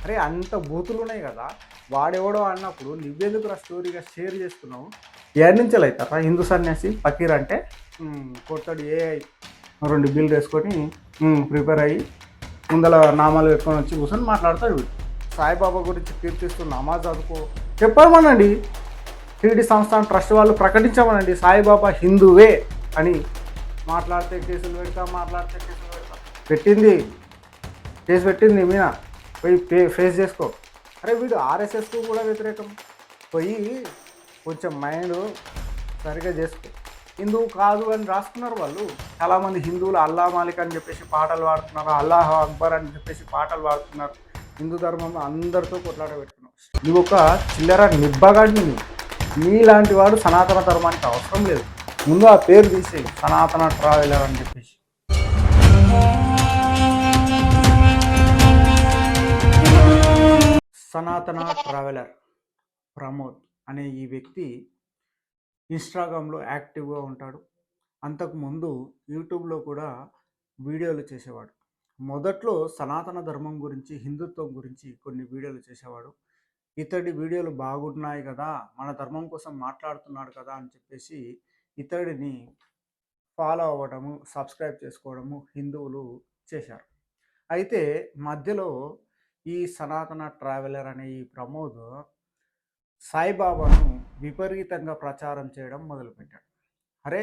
అరే అంత బూతులున్నాయి కదా! వాడెవడో అన్నప్పుడు నువ్వెందుకురా స్టోరీగా షేర్ చేసుకున్నావు? ఏడ్నుంచెలైతారా హిందూ సన్యాసి ఫకీర్ అంటే? కొడతాడు ఏఐ 2 బిల్లేసుకొని ప్రిపేర్ అయ్యి ముందల నామాలు పెట్టుకొని వచ్చి కూర్చొని మాట్లాడతాడు వీడు. సాయిబాబా గురించి కీర్తిస్తూ నమాజ్ చదువుకో చెప్పమనండి. షిరిడి సంస్థాన్ ట్రస్ట్ వాళ్ళు ప్రకటించమనండి సాయిబాబా హిందువే అని. మాట్లాడితే కేసులు పెడతా, మాట్లాడితే కేసులు పెడతా. పెట్టింది, కేసు పెట్టింది మీద పోయి ఫేస్ చేసుకో. అరే వీడు ఆర్ఎస్ఎస్కు కూడా వ్యతిరేకం. పోయి కొంచెం మైండ్ సరిగా చేసుకో. హిందువు కాదు అని రాసుకున్నారు వాళ్ళు. చాలామంది హిందువులు అల్లా మాలిక్ అని చెప్పేసి పాటలు పాడుతున్నారు, అల్లాహ్ అక్బర్ అని చెప్పేసి పాటలు పాడుతున్నారు. హిందూ ధర్మంలో అందరితో కొట్లాట పెట్టుకున్నావు. నువ్వు ఒక చిల్లర నిబ్బగాడిని. నువ్వు నీలాంటి వాడు సనాతన ధర్మానికి అవసరం లేదు. ముందు ఆ పేరు తీసేయి, సనాతన ట్రావెలర్ అని చెప్పేసి. సనాతన ట్రావెలర్ ప్రమోద్ అనే ఈ వ్యక్తి ఇన్స్టాగ్రామ్లో యాక్టివ్గా ఉంటాడు. అంతకుముందు యూట్యూబ్లో కూడా వీడియోలు చేసేవాడు. మొదట్లో సనాతన ధర్మం గురించి, హిందుత్వం గురించి కొన్ని వీడియోలు చేసేవాడు. ఇతడి వీడియోలు బాగున్నాయి కదా, మన ధర్మం కోసం మాట్లాడుతున్నాడు కదా అని చెప్పేసి ఇతడిని ఫాలో అవ్వడము, సబ్స్క్రైబ్ చేసుకోవడము హిందువులు చేశారు. అయితే మధ్యలో ఈ సనాతన ట్రావెలర్ అనే ఈ ప్రమోద్ సాయిబాబాను విపరీతంగా ప్రచారం చేయడం మొదలుపెట్టాడు. అరే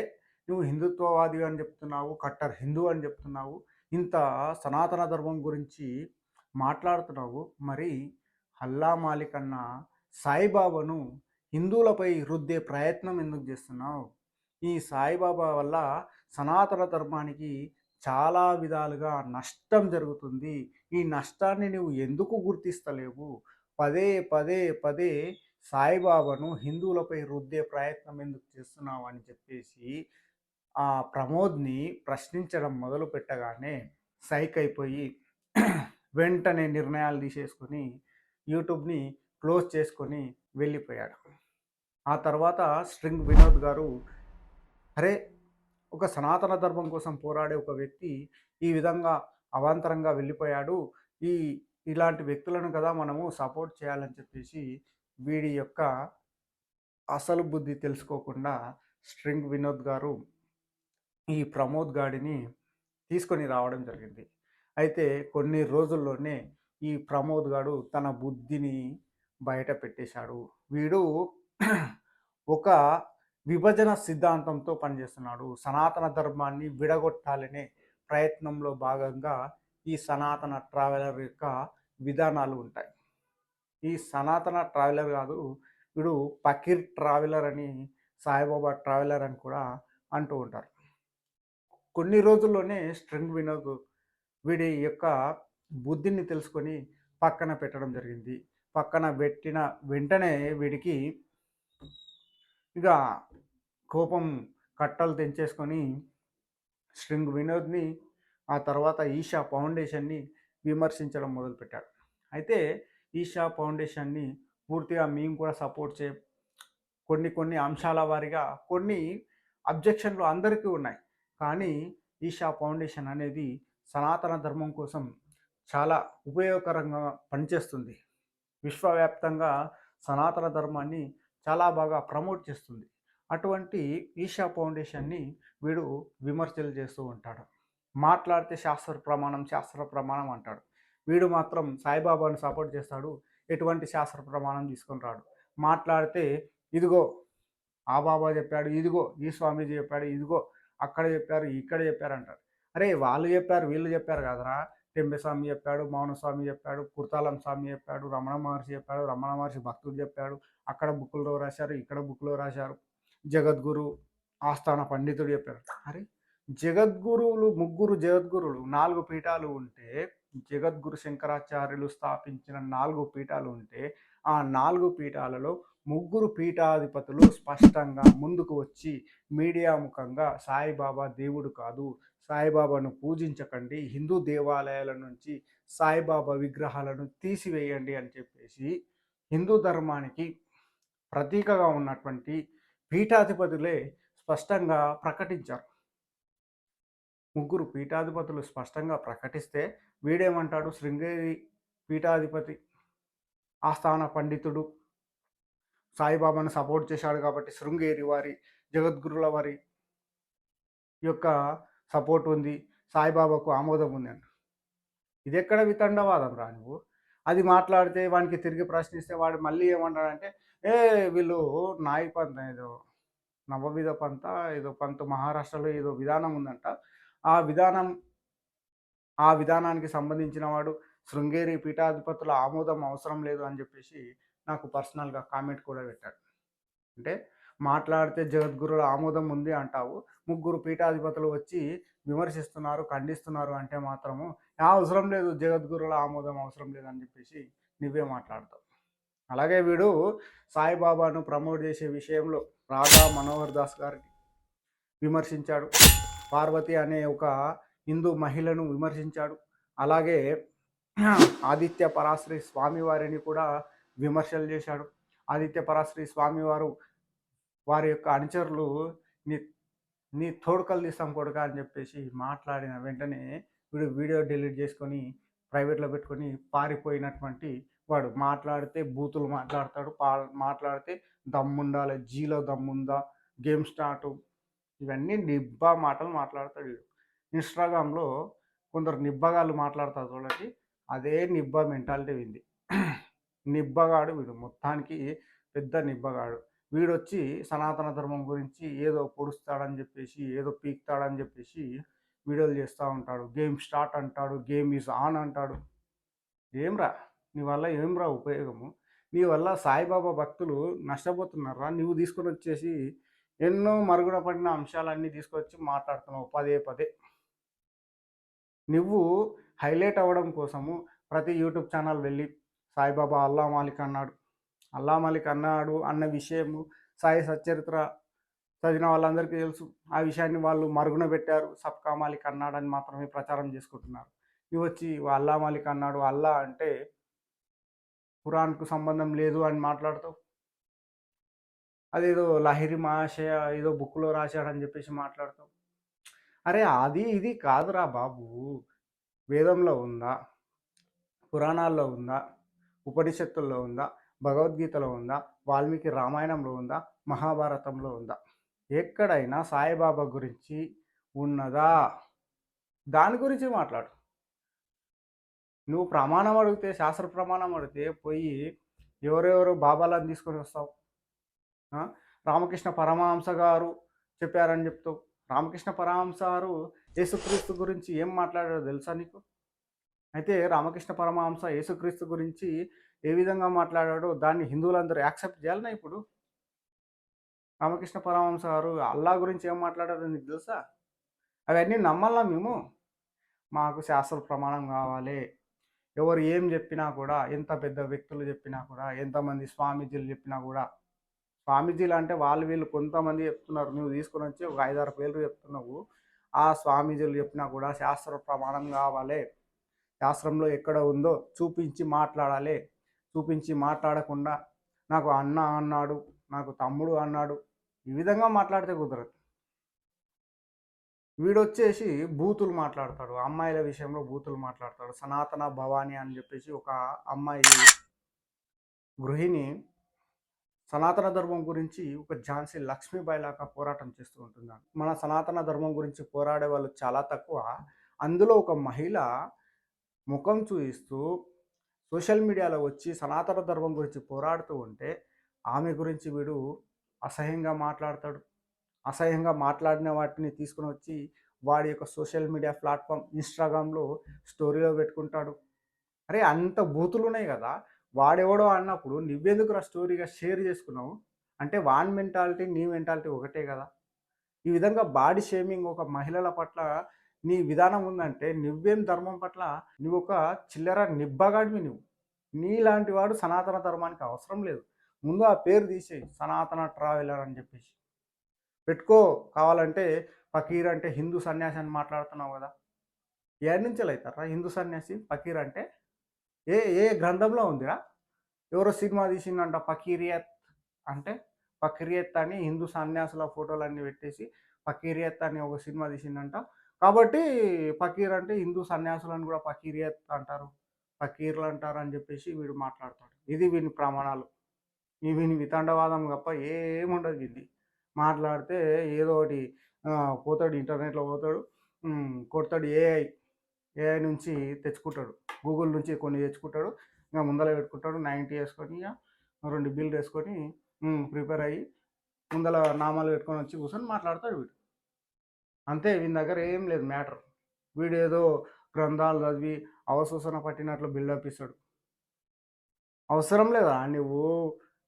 నువ్వు హిందుత్వవాది అని చెప్తున్నావు, కట్టర్ హిందూ అని చెప్తున్నావు, ఇంత సనాతన ధర్మం గురించి మాట్లాడుతున్నావు, మరి అల్లా మాలిక్ అన్న సాయిబాబాను హిందువులపై రుద్దే ప్రయత్నం ఎందుకు చేస్తున్నావు? ఈ సాయిబాబా వల్ల సనాతన ధర్మానికి చాలా విధాలుగా నష్టం జరుగుతుంది. ఈ నష్టాన్ని నువ్వు ఎందుకు గుర్తిస్తలేవు? పదే పదే పదే సాయిబాబాను హిందువులపై రుద్దే ప్రయత్నం ఎందుకు చేస్తున్నావు అని చెప్పేసి ఆ ప్రమోద్ని ప్రశ్నించడం మొదలు పెట్టగానే సైక్ అయిపోయి వెంటనే నిర్ణయాలు తీసేసుకొని యూట్యూబ్ని క్లోజ్ చేసుకొని వెళ్ళిపోయాడు. ఆ తర్వాత స్ట్రింగ్ వినోద్ గారు, అరే ఒక సనాతన ధర్మం కోసం పోరాడే ఒక వ్యక్తి ఈ విధంగా అవాంతరంగా వెళ్ళిపోయాడు, ఈ ఇలాంటి వ్యక్తులను కదా మనము సపోర్ట్ చేయాలని చెప్పేసి వీడి యొక్క అసలు బుద్ధి తెలుసుకోకుండా స్ట్రింగ్ వినోద్ గారు ఈ ప్రమోద్ గాడిని తీసుకొని రావడం జరిగింది. అయితే కొన్ని రోజుల్లోనే ఈ ప్రమోద్ గాడు తన బుద్ధిని బయట పెట్టేశాడు. వీడు ఒక విభజన సిద్ధాంతంతో పనిచేస్తున్నాడు. సనాతన ధర్మాన్ని విడగొట్టాలనే ప్రయత్నంలో భాగంగా ఈ సనాతన ట్రావెలర్ యొక్క విధానాలు ఉంటాయి. ఈ సనాతన ట్రావెలర్ కాదు, వీడు పకీర్ ట్రావెలర్ అని, సాయిబాబా ట్రావెలర్ అని కూడా అంటూ ఉంటారు. కొన్ని రోజుల్లోనే స్ట్రింగ్ వినోద్ వీడి యొక్క బుద్ధిని తెలుసుకొని పక్కన పెట్టడం జరిగింది. పక్కన పెట్టిన వెంటనే వీడికి ఇక కోపం కట్టలు తెంచేసుకొని స్ట్రింగ్ వినోద్ని, ఆ తర్వాత ఈషా ఫౌండేషన్ని విమర్శించడం మొదలుపెట్టాడు. అయితే ఈషా ఫౌండేషన్ని పూర్తిగా మేము కూడా సపోర్ట్ కొన్ని కొన్ని అంశాల వారీగా కొన్ని అబ్జెక్షన్లు అందరికీ ఉన్నాయి. కానీ ఈషా ఫౌండేషన్ అనేది సనాతన ధర్మం కోసం చాలా ఉపయోగకరంగా పనిచేస్తుంది. విశ్వవ్యాప్తంగా సనాతన ధర్మాన్ని చాలా బాగా ప్రమోట్ చేస్తుంది. అటువంటి ఈషా ఫౌండేషన్ని వీడు విమర్శలు చేస్తూ ఉంటాడు. మాట్లాడితే శాస్త్ర ప్రమాణం అంటాడు. వీడు మాత్రం సాయిబాబాను సపోర్ట్ చేస్తాడు. ఎటువంటి శాస్త్ర ప్రమాణం తీసుకొని రాడు. మాట్లాడితే ఇదిగో ఆ బాబా చెప్పాడు, ఇదిగో ఈ స్వామీజీ చెప్పాడు, ఇదిగో అక్కడ చెప్పారు, ఇక్కడ చెప్పారు అంటారు. అరే వాళ్ళు చెప్పారు, వీళ్ళు చెప్పారు కదరా. టెంబెస్వామి చెప్పాడు, మౌనస్వామి చెప్పాడు, కుర్తాలం స్వామి చెప్పాడు, రమణ మహర్షి చెప్పాడు, రమణ మహర్షి భక్తుడు చెప్పాడు, అక్కడ బుక్కులో రాశారు, ఇక్కడ బుక్లో రాశారు, జగద్గురు ఆస్థాన పండితుడు చెప్పారు. అరే జగద్గురువులు ముగ్గురు జగద్గురువులు 4 పీఠాలు ఉంటే, జగద్గురు శంకరాచార్యులు స్థాపించిన 4 పీఠాలు ఉంటే, ఆ 4 పీఠాలలో ముగ్గురు పీఠాధిపతులు స్పష్టంగా ముందుకు వచ్చి మీడియా ముఖంగా సాయిబాబా దేవుడు కాదు, సాయిబాబాను పూజించకండి, హిందూ దేవాలయాల నుంచి సాయిబాబా విగ్రహాలను తీసివేయండి అని చెప్పేసి హిందూ ధర్మానికి ప్రతీకగా ఉన్నటువంటి పీఠాధిపతులే స్పష్టంగా ప్రకటించారు. ముగ్గురు పీఠాధిపతులు స్పష్టంగా ప్రకటిస్తే వీడేమంటాడు, శృంగేరి పీఠాధిపతి ఆస్థాన పండితుడు, సాయిబాబాను సపోర్ట్ చేశాడు కాబట్టి శృంగేరి వారి, జగద్గురుల వారి యొక్క సపోర్ట్ ఉంది. సాయిబాబాకు ఆమోదం ఉంది అంట. ఇదెక్కడ వితండవాదం రా నువ్వు? అది మాట్లాడితే వానికి తిరిగి ప్రశ్నిస్తే వాడు మళ్ళీ ఏమంటాడంటే, ఏ వీళ్ళు నాయి పంథ్ ఏదో నవవిధ పంథ ఏదో పంత్ మహారాష్ట్రలో ఏదో విధానం ఉందంట. ఆ విధానం ఆ విధానానికి సంబంధించిన వాడు శృంగేరి పీఠాధిపతుల ఆమోదం అవసరం లేదు అని జెప్పేసి నాకు పర్సనల్‌గా కామెంట్ కూడా పెట్టాడు. అంటే మాట్లాడితే జగద్గురుల ఆమోదం ఉంది అంటావు. ముగ్గురు పీఠాధిపతులు వచ్చి విమర్శిస్తున్నారు, ఖండిస్తున్నారు అంటే మాత్రము అవసరం లేదు జగద్గురుల ఆమోదం అవసరం లేదని చెప్పేసి నువ్వే మాట్లాడతావు. అలాగే వీడు సాయిబాబాను ప్రమోట్ చేసే విషయంలో రాధా మనోహర్ దాస్ గారిని విమర్శించాడు. పార్వతి అనే ఒక హిందూ మహిళను విమర్శించాడు. అలాగే ఆదిత్య పరాశ్రీ స్వామి వారిని కూడా విమర్శలు చేశాడు. ఆదిత్య పరాశ్రీ స్వామివారు వారి యొక్క అనుచరులు నీ నీ తోడుకలు తీస్తాం కొడుకా అని చెప్పేసి మాట్లాడిన వెంటనే వీడు వీడియో డిలీట్ చేసుకొని ప్రైవేట్లో పెట్టుకొని పారిపోయినటువంటి వాడు. మాట్లాడితే బూతులు మాట్లాడతాడు, మాట్లాడితే దమ్ముండాలి, జీలో దమ్ముందా, గేమ్ స్టార్టు, ఇవన్నీ నిబ్బా మాటలు మాట్లాడతాడు వీడు. ఇన్స్టాగ్రామ్లో కొందరు నిబ్బగాళ్ళు మాట్లాడతారు చూడండి, అదే నిబ్బా మెంటాలిటీ వింది. నిబ్బగాడు వీడు, మొత్తానికి పెద్ద నిబ్బగాడు. వీడొచ్చి సనాతన ధర్మం గురించి ఏదో పొడుస్తాడని చెప్పేసి, ఏదో పీకుతాడని చెప్పేసి వీడియోలు చేస్తూ ఉంటాడు. గేమ్ స్టార్ట్ అంటాడు, గేమ్ ఈజ్ ఆన్ అంటాడు. ఏంరా నీ వల్ల ఏంరా ఉపయోగము? నీ వల్ల సాయిబాబా భక్తులు నష్టపోతున్నారా? నువ్వు తీసుకొని వచ్చేసి ఎన్నో మరుగున పడిన అంశాలన్నీ తీసుకొచ్చి మాట్లాడుతున్నావు పదే పదే. నువ్వు హైలైట్ అవ్వడం కోసము ప్రతి యూట్యూబ్ ఛానల్ వెళ్ళి సాయిబాబా అల్లా మాలిక్ అన్నాడు, అల్లా మాలిక్ అన్నాడు అన్న విషయము సాయి సచ్చరిత్ర చదివిన వాళ్ళందరికీ తెలుసు. ఆ విషయాన్ని వాళ్ళు మరుగున పెట్టారు. సబ్కా మాలిక్ అన్నాడని మాత్రమే ప్రచారం చేసుకుంటున్నారు. ఇవి వచ్చి అల్లా మాలిక్ అన్నాడు, అల్లా అంటే ఖురాన్‌కు సంబంధం లేదు అని మాట్లాడతావు. అదేదో లహిరి మహాశయ ఏదో బుక్‌లో రాశాడని చెప్పేసి మాట్లాడతావు. అరే అది ఇది కాదురా బాబు. వేదంలో ఉందా? పురాణాల్లో ఉందా? ఉపనిషత్తుల్లో ఉందా? భగవద్గీతలో ఉందా? వాల్మీకి రామాయణంలో ఉందా? మహాభారతంలో ఉందా? ఎక్కడైనా సాయిబాబా గురించి ఉన్నదా? దాని గురించి మాట్లాడు. నువ్వు ప్రమాణం అడిగితే, శాస్త్ర ప్రమాణం అడిగితే పోయి ఎవరెవరో బాబాలను తీసుకొని వస్తావు. రామకృష్ణ పరమహంస గారు చెప్పారని చెప్తావు. రామకృష్ణ పరమహంస గారు యేసుక్రీస్తు గురించి ఏం మాట్లాడారో తెలుసా నీకు? అయితే రామకృష్ణ పరమహంస యేసుక్రీస్తు గురించి ఏ విధంగా మాట్లాడాడో దాన్ని హిందువులందరూ యాక్సెప్ట్ చేయాలనా ఇప్పుడు? రామకృష్ణ పరమహంస గారు అల్లా గురించి ఏం మాట్లాడారో నీకు తెలుసా? అవన్నీ నమ్మాలా మేము? మాకు శాస్త్ర ప్రమాణం కావాలి. ఎవరు ఏం చెప్పినా కూడా, ఎంత పెద్ద వ్యక్తులు చెప్పినా కూడా, ఎంతమంది స్వామీజీలు చెప్పినా కూడా, స్వామీజీలు అంటే వాళ్ళు వీళ్ళు కొంతమంది చెప్తున్నారు. నువ్వు తీసుకొని వచ్చి ఒక 5, 6 పేర్లు చెప్తున్నావు. ఆ స్వామీజీలు చెప్పినా కూడా శాస్త్ర ప్రమాణం కావాలి. శాస్త్రంలో ఎక్కడ ఉందో చూపించి మాట్లాడాలి. చూపించి మాట్లాడకుండా నాకు అన్న అన్నాడు, నాకు తమ్ముడు అన్నాడు, ఈ విధంగా మాట్లాడితే కుదరదు. వీడొచ్చేసి బూతులు మాట్లాడతాడు. అమ్మాయిల విషయంలో బూతులు మాట్లాడతాడు. సనాతన భవాని అని చెప్పేసి ఒక అమ్మాయి గృహిణి సనాతన ధర్మం గురించి ఒక ఝాన్సీ లక్ష్మీబాయి లాగా పోరాటం చేస్తూ ఉంటుంది. మన సనాతన ధర్మం గురించి పోరాడే వాళ్ళు చాలా తక్కువ. అందులో ఒక మహిళ ముఖం చూయిస్తూ సోషల్ మీడియాలో వచ్చి సనాతన ధర్మం గురించి పోరాడుతూ ఉంటే ఆమె గురించి వీడు అసహ్యంగా మాట్లాడతాడు. అసహ్యంగా మాట్లాడిన వాటిని తీసుకొని వచ్చి వాడి యొక్క సోషల్ మీడియా ప్లాట్ఫామ్ ఇన్స్టాగ్రామ్లో స్టోరీలో పెట్టుకుంటాడు. అరే అంత బూతులు ఉన్నాయి కదా, వాడెవడో అన్నప్పుడు నువ్వెందుకురా స్టోరీగా షేర్ చేసుకున్నావు? అంటే వాని మెంటాలిటీ నీ మెంటాలిటీ ఒకటే కదా. ఈ విధంగా బాడీ షేమింగ్ ఒక మహిళల పట్ల నీ విధానం ఉందంటే నువ్వేం ధర్మం పట్ల నువ్వు ఒక చిల్లర నిబ్బగాడివి నువ్వు. నీలాంటి వాడు సనాతన ధర్మానికి అవసరం లేదు. ముందు ఆ పేరు తీసేయి, సనాతన ట్రావెలర్ అని చెప్పేసి పెట్టుకో. కావాలంటే ఫకీర్ అంటే హిందూ సన్యాసి అని మాట్లాడుతున్నావు కదా, ఏడు నుంచి అవుతారా హిందూ సన్యాసి? ఫకీర్ అంటే ఏ ఏ గ్రంథంలో ఉందిరా? ఎవరో సినిమా తీసిందంట ఫకీరియత్ అంటే, ఫకీరియత్ అని హిందూ సన్యాసుల ఫోటోలన్నీ పెట్టేసి ఫకీరియత్ అని ఒక సినిమా తీసిందంట. కాబట్టి ఫకీర్ అంటే హిందూ సన్యాసులను కూడా ఫకీరియత్ అంటారు. ఫకీర్లు అంటారు అని చెప్పేసి వీడు మాట్లాడతాడు. ఇది వీని ప్రమాణాలు. వీని వితండవాదం తప్ప ఏముండదు వీనిది. మాట్లాడితే ఏదో ఒకటి పోతాడు ఇంటర్నెట్‌లో పోతాడు. కొడతాడు ఏఐ నుంచి తెచ్చుకుంటాడు. గూగుల్ నుంచి కొన్ని తెచ్చుకుంటాడు. ఇంక ముందల పెట్టుకుంటాడు. 90 యేసుకొని ఇగ 2 బిల్లేసుకొని ప్రిపేర్ అయ్యి ముందల నామాలు పెట్టుకొని వచ్చి కూర్చొని మాట్లాడతాడు వీడు. అంతే వీని దగ్గర ఏం లేదు మ్యాటర్. వీడేదో గ్రంథాలు చదివి అవసూసన పట్టినట్లు బిల్డప్ ఇస్తాడు. అవసరం లేదా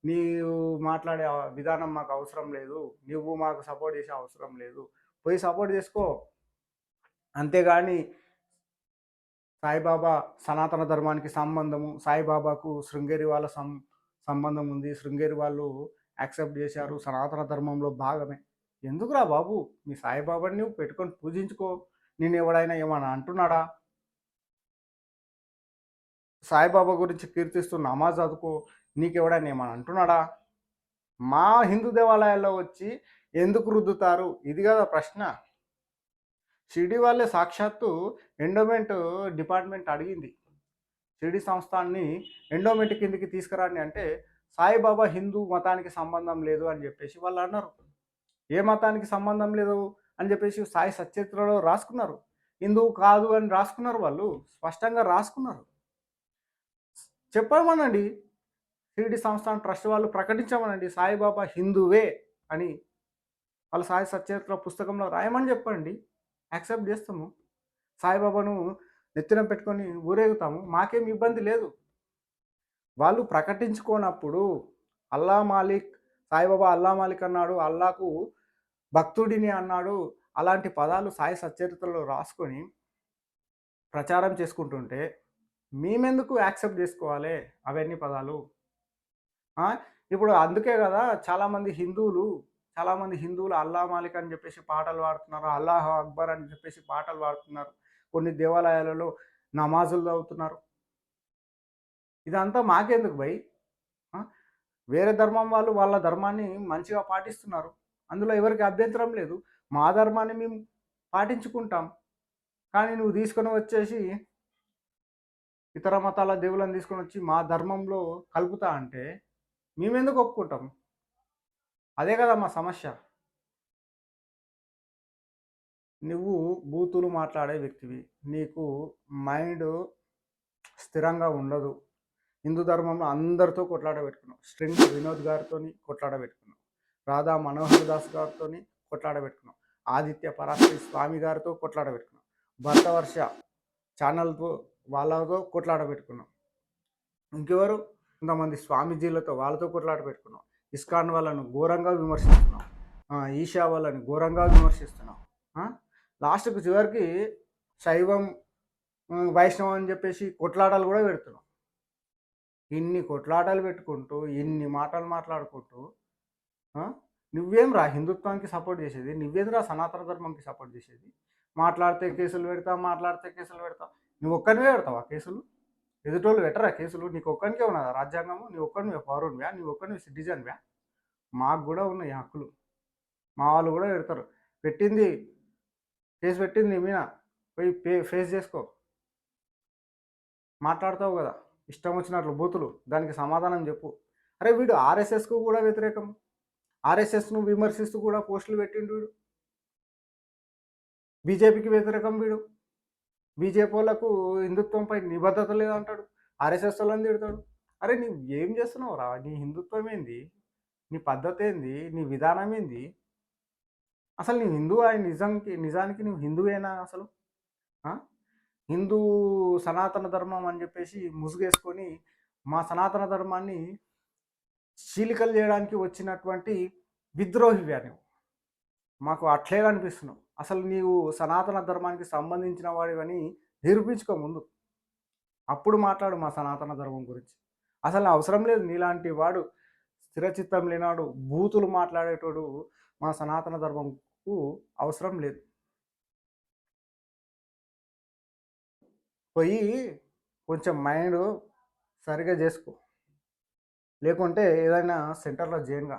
నీవు మాట్లాడే విధానం మాకు అవసరం లేదు. నువ్వు మాకు సపోర్ట్ చేసే అవసరం లేదు. పోయి సపోర్ట్ చేసుకో. అంతేగాని సాయిబాబా సనాతన ధర్మానికి సంబంధము, సాయిబాబాకు శృంగేరి వాళ్ళ సంబంధం ఉంది. శృంగేరి వాళ్ళు యాక్సెప్ట్ చేశారు. సనాతన ధర్మంలో భాగమే. ఎందుకురా బాబు మీ సాయిబాబాని నువ్వు పెట్టుకొని పూజించుకో. నేను ఎవడైనా ఏమన్నా అంటున్నాడా? సాయిబాబా గురించి కీర్తిస్తూ నమాజ్ చదువుకో. నీకెవడైనా ఏమన్నా అంటున్నాడా? మా హిందూ దేవాలయాల్లో వచ్చి ఎందుకు రుద్దుతారు? ఇది కదా ప్రశ్న. షిరిడి వాళ్ళే సాక్షాత్తు ఎండోమెంట్ డిపార్ట్మెంట్ అడిగింది. షిరిడి సంస్థాన్ని ఎండోమెంట్ కిందికి తీసుకురండి అంటే సాయిబాబా హిందూ మతానికి సంబంధం లేదు అని చెప్పేసి వాళ్ళు అన్నారు. ఏ మతానికి సంబంధం లేదు అని చెప్పేసి సాయి సచరిత్రలో రాసుకున్నారు. హిందువు కాదు అని రాసుకున్నారు. వాళ్ళు స్పష్టంగా రాసుకున్నారు. చెప్పమనండి, షిరిడి సంస్థాన్ ట్రస్ట్ వాళ్ళు ప్రకటించమనండి సాయిబాబా హిందువే అని. వాళ్ళ సాయి సచరిత్ర పుస్తకంలో రాయమని చెప్పండి. యాక్సెప్ట్ చేస్తాము. సాయిబాబాను నెత్తిన పెట్టుకొని ఊరేగుతాము. మాకేం ఇబ్బంది లేదు. వాళ్ళు ప్రకటించుకోనప్పుడు అల్లా మాలిక్, సాయిబాబా అల్లా మాలిక్ అన్నాడు, అల్లాకు భక్తుడిని అన్నాడు, అలాంటి పదాలు సాయి సచరిత్రలో రాసుకొని ప్రచారం చేసుకుంటుంటే మేమెందుకు యాక్సెప్ట్ చేసుకోవాలి అవన్నీ పదాలు? ఇప్పుడు అందుకే కదా చాలామంది హిందువులు అల్లా మాలిక్ అని చెప్పేసి పాటలు పాడుతున్నారు, అల్లాహ్ అక్బర్ అని చెప్పేసి పాటలు పాడుతున్నారు, కొన్ని దేవాలయాలలో నమాజులు చదువుతున్నారు. ఇదంతా మాకెందుకు భయ్? వేరే ధర్మం వాళ్ళు వాళ్ళ ధర్మాన్ని మంచిగా పాటిస్తున్నారు. అందులో ఎవరికి అభ్యంతరం లేదు. మా ధర్మాన్ని మేము పాటించుకుంటాం. కానీ నువ్వు తీసుకొని వచ్చేసి ఇతర మతాల దేవుళ్ళని తీసుకొని వచ్చి మా ధర్మంలో కలుపుతా అంటే మేమెందుకు ఒప్పుకుంటాం? అదే కదా మా సమస్య. నువ్వు బూతులు మాట్లాడే వ్యక్తివి. నీకు మైండ్ స్థిరంగా ఉండదు. హిందూ ధర్మంలో అందరితో కొట్లాట పెట్టుకున్నావు. స్ట్రింగ్ వినోద్ గారితో కొట్లాట పెట్టుకున్నావు. రాధా మనోహర్ దాస్ గారితో కొట్లాట పెట్టుకున్నావు. ఆదిత్య పరాశరి స్వామి గారితో కొట్లాట పెట్టుకున్నావు. భర్తవర్ష ఛానల్తో వాళ్ళతో కొట్లాట పెట్టుకున్నాం. ఇంకెవరు కొంతమంది స్వామీజీలతో వాళ్ళతో కొట్లాట పెట్టుకున్నాం. ఇస్కాన్ వాళ్ళను ఘోరంగా విమర్శిస్తున్నాం. ఈషా వాళ్ళని ఘోరంగా విమర్శిస్తున్నాం. లాస్ట్కి చివరికి శైవం వైష్ణవం అని చెప్పేసి కొట్లాటలు కూడా పెడుతున్నాం. ఇన్ని కొట్లాటలు పెట్టుకుంటూ ఇన్ని మాటలు మాట్లాడుకుంటూ నువ్వేం రా హిందుత్వానికి సపోర్ట్ చేసేది? నువ్వేంద్రా సనాతన ధర్మంకి సపోర్ట్ చేసేది? మాట్లాడితే కేసులు పెడతా. నువ్వు ఒక్కనివే పెడతావా కేసులు? ఎదుటోళ్ళు పెట్టరా కేసులు? నీకు ఒక్కనికే ఉన్నదా రాజ్యాంగము? నీ ఒక్కనివే పౌరునివా? నీ ఒక్కనివే సిటిజన్వా? మాకు కూడా ఉన్నాయి హక్కులు. మా వాళ్ళు కూడా పెడతారు. కేసు పెట్టింది మీద పోయి ఫేస్ చేసుకో. మాట్లాడతావు కదా ఇష్టం వచ్చినట్లు బూతులు, దానికి సమాధానం చెప్పు. అరే వీడు ఆర్ఎస్ఎస్కు కూడా వ్యతిరేకం. ఆర్ఎస్ఎస్ను విమర్శిస్తూ కూడా పోస్టులు పెట్టిండు వీడు. బీజేపీకి వ్యతిరేకం వీడు. బీజేపీ వాళ్ళకు హిందుత్వంపై నిబద్ధత లేదంటాడు. ఆర్ఎస్ఎస్ వాళ్ళని తిడతాడు. అరే నీవు ఏం చేస్తున్నావు రా? నీ హిందుత్వం ఏంది? నీ పద్ధతి ఏంది? నీ విధానం ఏంది? అసలు నీ హిందువు నిజానికి నువ్వు హిందువేనా అసలు? హిందూ సనాతన ధర్మం అని చెప్పేసి ముసుగేసుకొని మా సనాతన ధర్మాన్ని చీలికలు చేయడానికి వచ్చినటువంటి విద్రోహివ్యా నువ్వు. మాకు అట్లే అనిపిస్తున్నావు. అసలు నీవు సనాతన ధర్మానికి సంబంధించిన వాడివని నిరూపించుకో ముందు. అప్పుడు మాట్లాడు మా సనాతన ధర్మం గురించి. అసలు అవసరం లేదు నీలాంటి వాడు, స్థిరచిత్తం లేనాడు, బూతులు మాట్లాడేటోడు మా సనాతన ధర్మంకు అవసరం లేదు. పోయి కొంచెం మైండ్ సరిగా చేసుకో. లేకుంటే ఏదైనా సెంటర్లో చేయంగా.